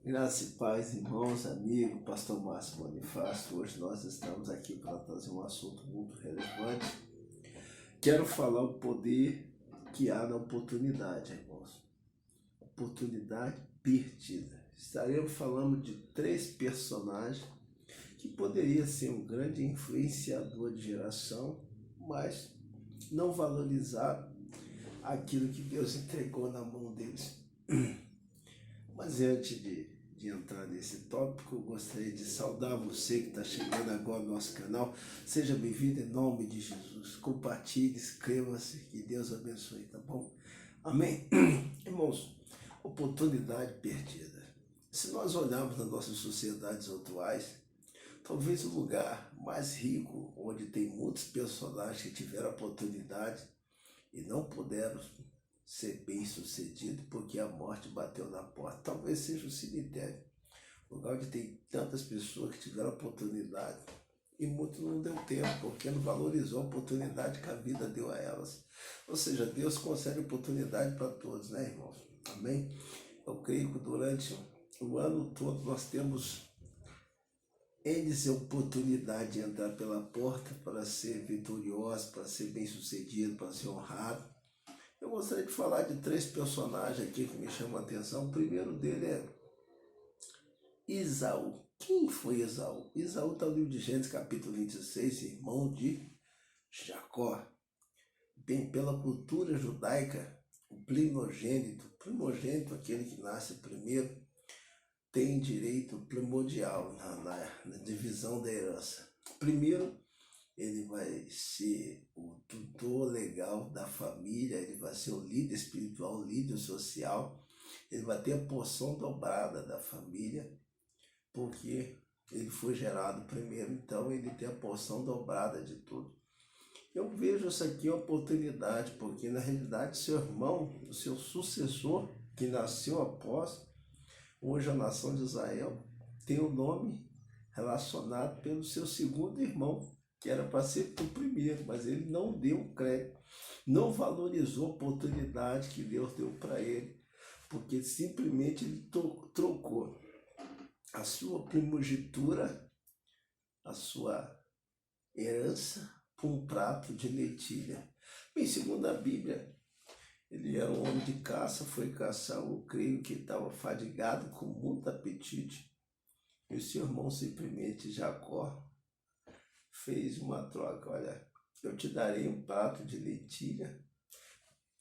Graça e paz, irmãos, amigos, pastor Márcio Bonifácio. Hoje nós estamos aqui para trazer um assunto muito relevante. Quero falar o poder que há na oportunidade, irmãos. Oportunidade perdida. Estaremos falando de 3 personagens que poderiam ser um grande influenciador de geração, mas não valorizaram aquilo que Deus entregou na mão deles. Mas antes de entrar nesse tópico, eu gostaria de saudar você que está chegando agora no nosso canal. Seja bem-vindo em nome de Jesus. Compartilhe, inscreva-se, que Deus abençoe, tá bom? Amém? Irmãos, oportunidade perdida. Se nós olharmos nas nossas sociedades atuais, talvez o lugar mais rico, onde tem muitos personagens que tiveram oportunidade e não puderam ser bem sucedido porque a morte bateu na porta. Talvez seja o cemitério, lugar onde tem tantas pessoas que tiveram oportunidade e muito não deu tempo, porque não valorizou a oportunidade que a vida deu a elas. Ou seja, Deus concede oportunidade para todos, né, irmãos? Amém? Eu creio que durante o ano todo nós temos N oportunidade de entrar pela porta para ser vitorioso, para ser bem sucedido, para ser honrado. Eu gostaria de falar de 3 personagens aqui que me chamam a atenção. O primeiro dele é Esaú. Quem foi Esaú? Esaú está no livro de Gênesis, capítulo 26, irmão de Jacó. Bem, pela cultura judaica, o primogênito, aquele que nasce primeiro, tem direito primordial na divisão da herança. Primeiro, ele vai ser o tutor legal da família, ele vai ser o líder espiritual, o líder social, ele vai ter a porção dobrada da família, porque ele foi gerado primeiro, então ele tem a porção dobrada de tudo. Eu vejo isso aqui uma oportunidade, porque na realidade seu irmão, o seu sucessor, que nasceu após, hoje a nação de Israel, tem o nome relacionado pelo seu segundo irmão, que era para ser o primeiro, mas ele não deu crédito, não valorizou a oportunidade que Deus deu para ele, porque simplesmente ele trocou a sua primogenitura, a sua herança, por um prato de lentilha. Bem, segundo a Bíblia, ele era um homem de caça, foi caçar, eu creio que estava fadigado, com muito apetite, e o seu irmão simplesmente, Jacó, fez uma troca. Olha, eu te darei um prato de lentilha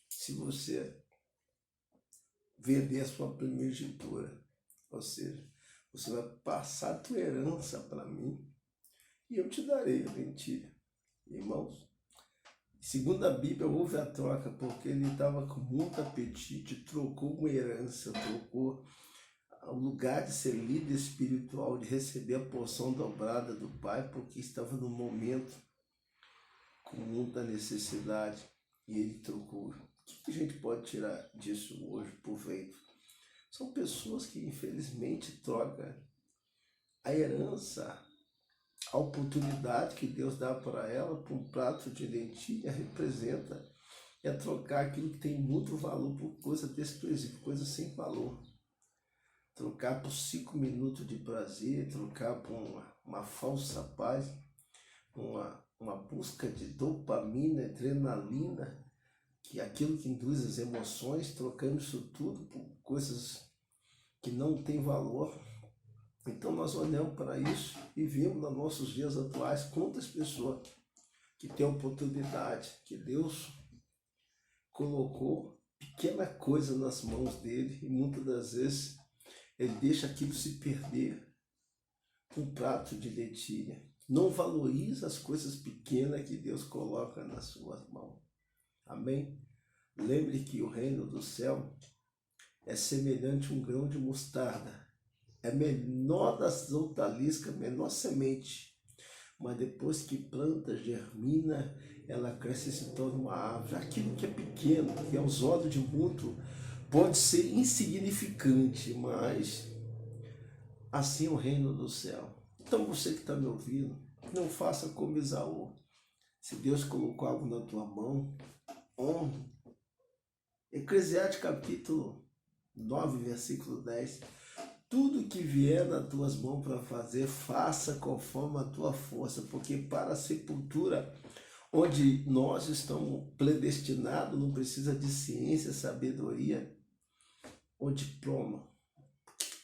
se você vender a sua primogenitura. Ou seja, você vai passar a tua herança para mim e eu te darei a lentilha. Irmãos, segundo a Bíblia, houve a troca porque ele estava com muito apetite, trocou uma herança, trocou o lugar de ser líder espiritual, de receber a porção dobrada do Pai, porque estava no momento com muita necessidade e ele trocou. O que a gente pode tirar disso hoje, proveito? São pessoas que infelizmente trocam a herança, a oportunidade que Deus dá para ela por um prato de lentilha, representa é trocar aquilo que tem muito valor por coisa desprezível, coisa sem valor. Trocar por 5 minutos de prazer, trocar por uma falsa paz, uma busca de dopamina, adrenalina, que é aquilo que induz as emoções, trocando isso tudo por coisas que não têm valor. Então nós olhamos para isso e vemos nos nossos dias atuais quantas pessoas que têm oportunidade, que Deus colocou pequena coisa nas mãos dele e muitas das vezes ele deixa aquilo se perder com um prato de lentilha. Não valoriza as coisas pequenas que Deus coloca nas suas mãos. Amém? Lembre que o reino do céu é semelhante a um grão de mostarda. É menor das hortaliças, menor semente. Mas depois que planta, germina, ela cresce e se torna uma árvore. Aquilo que é pequeno, que aos olhos de muito pode ser insignificante, mas assim é o reino do céu. Então você que está me ouvindo, não faça como Esaú. Se Deus colocou algo na tua mão, honre. Eclesiastes capítulo 9, versículo 10. Tudo que vier nas tuas mãos para fazer, faça conforme a tua força, porque para a sepultura, onde nós estamos predestinados, não precisa de ciência, sabedoria ou diploma.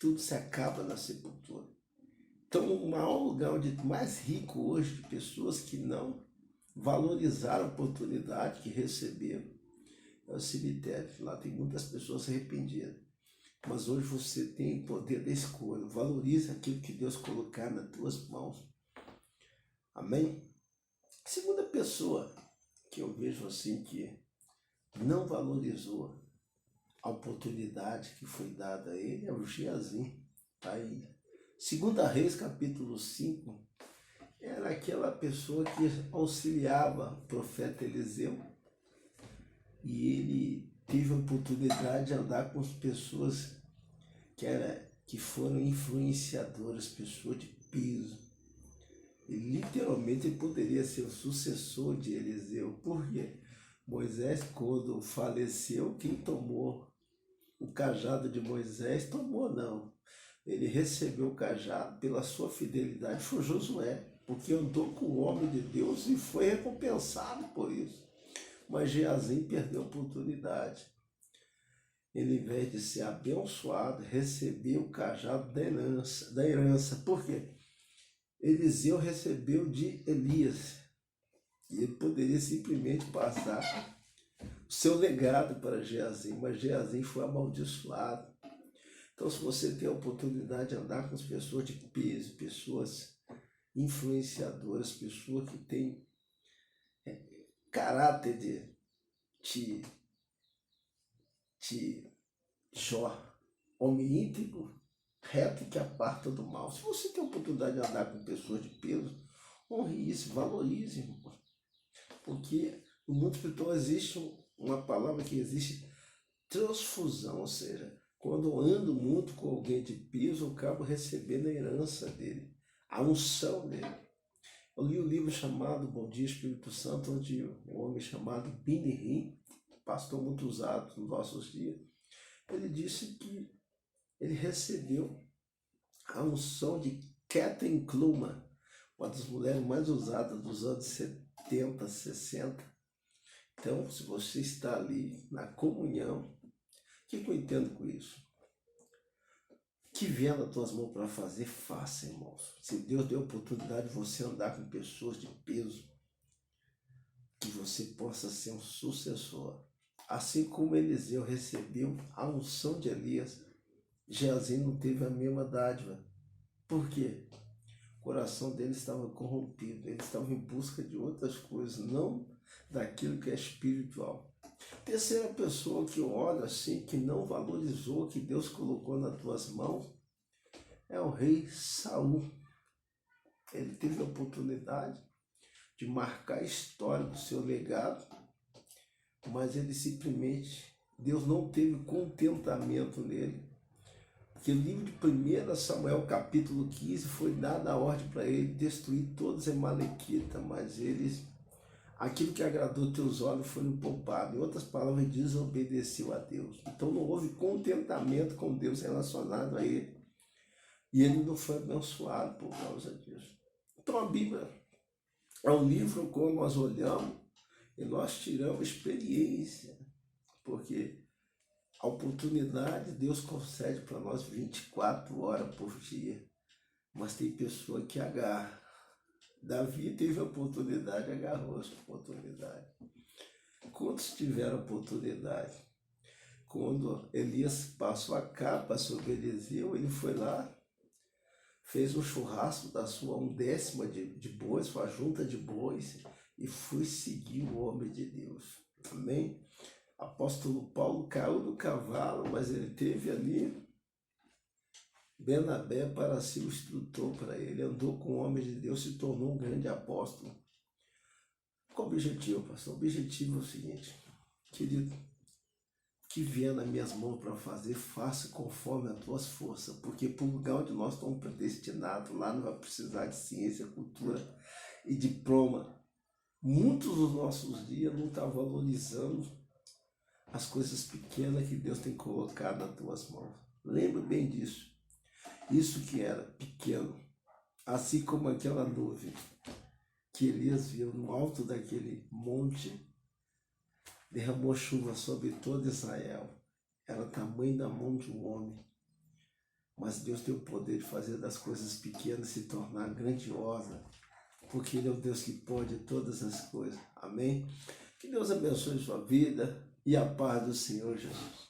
Tudo se acaba na sepultura. Então, o maior lugar mais rico hoje de pessoas que não valorizaram a oportunidade que receberam é o cemitério. Lá tem muitas pessoas arrependidas. Mas hoje você tem o poder da escolha. Valorize aquilo que Deus colocar nas tuas mãos. Amém? Segunda pessoa que eu vejo assim que não valorizou a oportunidade que foi dada a ele é o Geazim. Aí, 2 Reis, capítulo 5, era aquela pessoa que auxiliava o profeta Eliseu e ele teve a oportunidade de andar com as pessoas que foram influenciadoras, pessoas de peso. E literalmente ele poderia ser o sucessor de Eliseu. Por quê? Moisés, quando faleceu, quem tomou o cajado de Moisés? Tomou não. Ele recebeu o cajado pela sua fidelidade, foi Josué, porque andou com o homem de Deus e foi recompensado por isso. Mas Geazim perdeu a oportunidade. Ele, em vez de ser abençoado, recebeu o cajado da herança. Por quê? Eliseu recebeu de Elias. E ele poderia simplesmente passar o seu legado para Geazim, mas Geazim foi amaldiçoado. Então, se você tem a oportunidade de andar com as pessoas de peso, pessoas influenciadoras, pessoas que têm caráter de Jó, homem íntegro, reto que aparta do mal. Se você tem a oportunidade de andar com pessoas de peso, honre isso, valorize, irmão. Porque no mundo espiritual existe uma palavra que existe transfusão, ou seja, quando eu ando muito com alguém de peso, eu acabo recebendo a herança dele, a unção dele. Eu li um livro chamado Bom Dia Espírito Santo, onde um homem chamado Benny Hinn, pastor muito usado nos nossos dias, ele disse que ele recebeu a unção de Kathryn Kuhlman, uma das mulheres mais usadas dos anos 70, 60. Então, se você está ali na comunhão, o que eu entendo com isso? Que vier nas tuas mãos para fazer, faça, irmãos. Se Deus deu a oportunidade de você andar com pessoas de peso, que você possa ser um sucessor. Assim como Eliseu recebeu a unção de Elias, Geazim não teve a mesma dádiva. Por quê? O coração dele estava corrompido, ele estava em busca de outras coisas, não daquilo que é espiritual. Terceira pessoa que eu olho assim, que não valorizou o que Deus colocou nas tuas mãos, é o rei Saul. Ele teve a oportunidade de marcar a história do seu legado, mas ele simplesmente, Deus não teve contentamento nele. Porque o livro de 1 Samuel, capítulo 15, foi dada a ordem para ele destruir todos os amalequitas, mas aquilo que agradou teus olhos foi poupado. Em outras palavras, desobedeceu a Deus. Então não houve contentamento com Deus relacionado a ele. E ele não foi abençoado por causa disso. Então a Bíblia é um livro como nós olhamos e nós tiramos experiência. Porque a oportunidade Deus concede para nós 24 horas por dia. Mas tem pessoa que agarra. Davi teve a oportunidade, agarrou essa oportunidade. Quantos tiveram a oportunidade? Quando Elias passou a capa sobre Eliseu, ele foi lá, fez um churrasco da sua 1/10 de bois, sua junta de bois, e foi seguir o homem de Deus. Amém? Apóstolo Paulo caiu do cavalo, mas ele teve ali Bernabé para ser o instrutor para ele, andou com o homem de Deus, se tornou um grande apóstolo. Qual o objetivo, pastor? O objetivo é o seguinte, querido, que vier nas minhas mãos para fazer, faça conforme as tuas forças, porque para o lugar onde nós estamos predestinados, lá não vai precisar de ciência, cultura e diploma. Muitos dos nossos dias não estão valorizando as coisas pequenas que Deus tem colocado nas tuas mãos. Lembre bem disso. Isso que era pequeno, assim como aquela nuvem que Elias viu no alto daquele monte, derramou chuva sobre todo Israel. Era o tamanho da mão de um homem. Mas Deus tem o poder de fazer das coisas pequenas se tornar grandiosa, porque Ele é o Deus que pode todas as coisas. Amém? Que Deus abençoe sua vida e a paz do Senhor Jesus.